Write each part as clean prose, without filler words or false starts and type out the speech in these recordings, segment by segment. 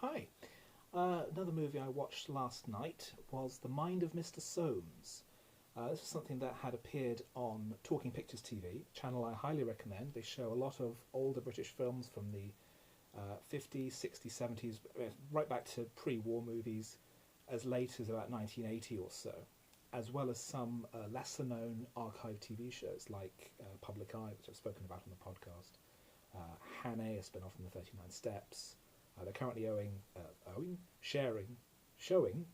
Hi. Another movie I watched last night was The Mind of Mr. Soames. This is something that had appeared on Talking Pictures TV, a channel I highly recommend. They show a lot of older British films from the 50s, 60s, 70s, right back to pre-war movies, as late as about 1980 or so, as well as some lesser-known archive TV shows like Public Eye, which I've spoken about on the podcast, Hannah, a spin-off from the 39 Steps. They're currently showing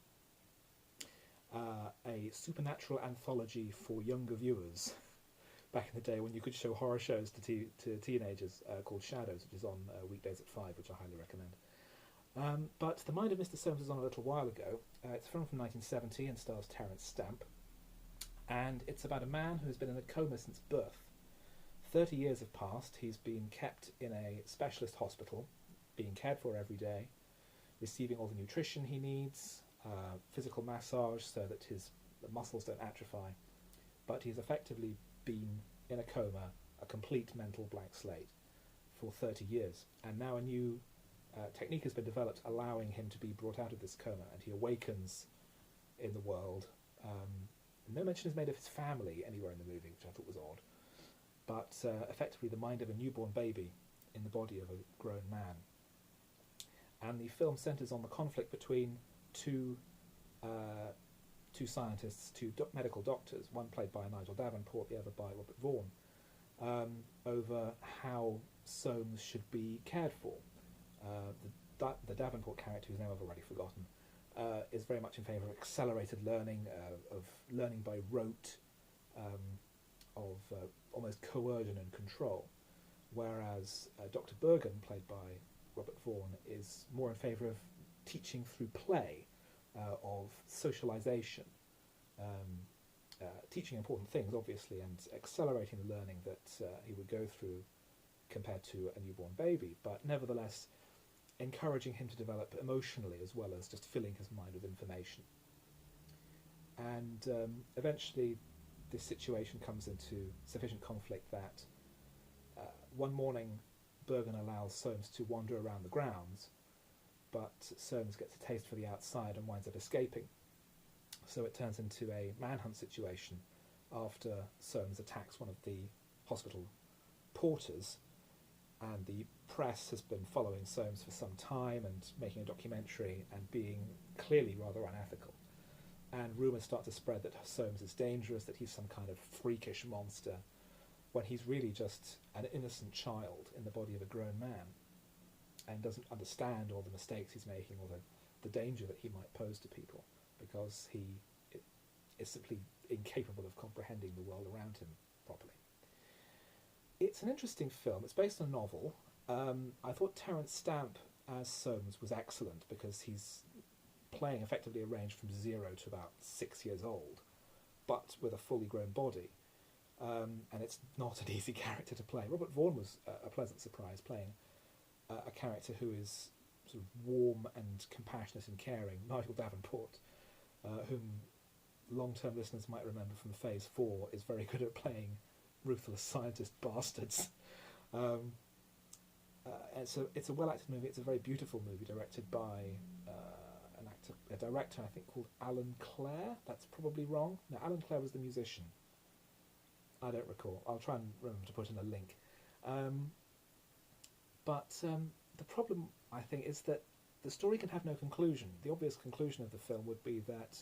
a supernatural anthology for younger viewers. Back in the day when you could show horror shows to teenagers, called Shadows, which is on weekdays at 5, which I highly recommend. But The Mind of Mr. Soames was on a little while ago. It's a film from 1970 and stars Terence Stamp. And it's about a man who has been in a coma since birth. 30 years have passed. He's been kept in a specialist hospital, being cared for every day, receiving all the nutrition he needs, physical massage so that his muscles don't atrophy. But he's effectively been in a coma, a complete mental blank slate, for 30 years. And now a new technique has been developed allowing him to be brought out of this coma, and he awakens in the world. No mention is made of his family anywhere in the movie, which I thought was odd. But effectively the mind of a newborn baby in the body of a grown man. And the film centres on the conflict between two scientists, two medical doctors, one played by Nigel Davenport, the other by Robert Vaughn, over how Soames should be cared for. The Davenport character, whose name I've already forgotten, is very much in favour of accelerated learning, of learning by rote, of almost coercion and control, whereas Dr. Bergen, played by Robert Vaughn, is more in favour of teaching through play, of socialisation, teaching important things, obviously, and accelerating the learning that he would go through compared to a newborn baby, but nevertheless encouraging him to develop emotionally as well as just filling his mind with information. And eventually this situation comes into sufficient conflict that one morning Bergen allows Soames to wander around the grounds, but Soames gets a taste for the outside and winds up escaping. So it turns into a manhunt situation after Soames attacks one of the hospital porters, and the press has been following Soames for some time and making a documentary and being clearly rather unethical. And rumours start to spread that Soames is dangerous, that he's some kind of freakish monster, when he's really just an innocent child in the body of a grown man and doesn't understand all the mistakes he's making or the danger that he might pose to people, because he is simply incapable of comprehending the world around him properly. It's an interesting film. It's based on a novel. I thought Terence Stamp as Soames was excellent because he's playing effectively a range from 0 to about 6 years old, but with a fully grown body. And it's not an easy character to play. Robert Vaughn was a pleasant surprise, playing a character who is sort of warm and compassionate and caring. Nigel Davenport, whom long-term listeners might remember from Phase 4, is very good at playing ruthless scientist bastards. And so it's a well-acted movie. It's a very beautiful movie directed by a director, I think, called Alan Clare. That's probably wrong. No, Alan Clare was the musician. I don't recall. I'll try and remember to put in a link. But the problem, I think, is that the story can have no conclusion. The obvious conclusion of the film would be that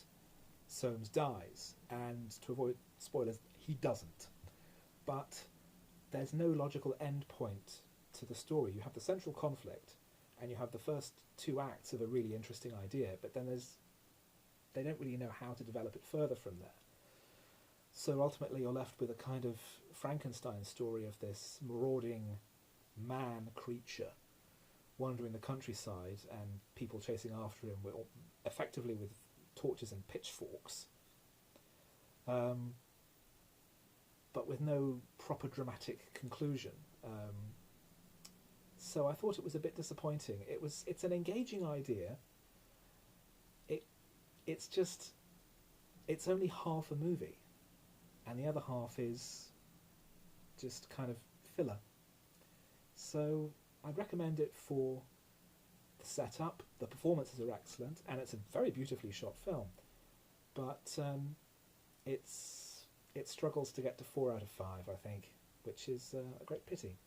Soames dies, and to avoid spoilers, he doesn't. But there's no logical end point to the story. You have the central conflict, and you have the first 2 acts of a really interesting idea, but then they don't really know how to develop it further from there. So ultimately you're left with a kind of Frankenstein story of this marauding man creature wandering the countryside and people chasing after him effectively with torches and pitchforks, but with no proper dramatic conclusion. So I thought it was a bit disappointing. It's an engaging idea. It's only half a movie, and the other half is just kind of filler. So I'd recommend it for the setup, the performances are excellent, and it's a very beautifully shot film. But it struggles to get to 4 out of 5, I think, which is a great pity.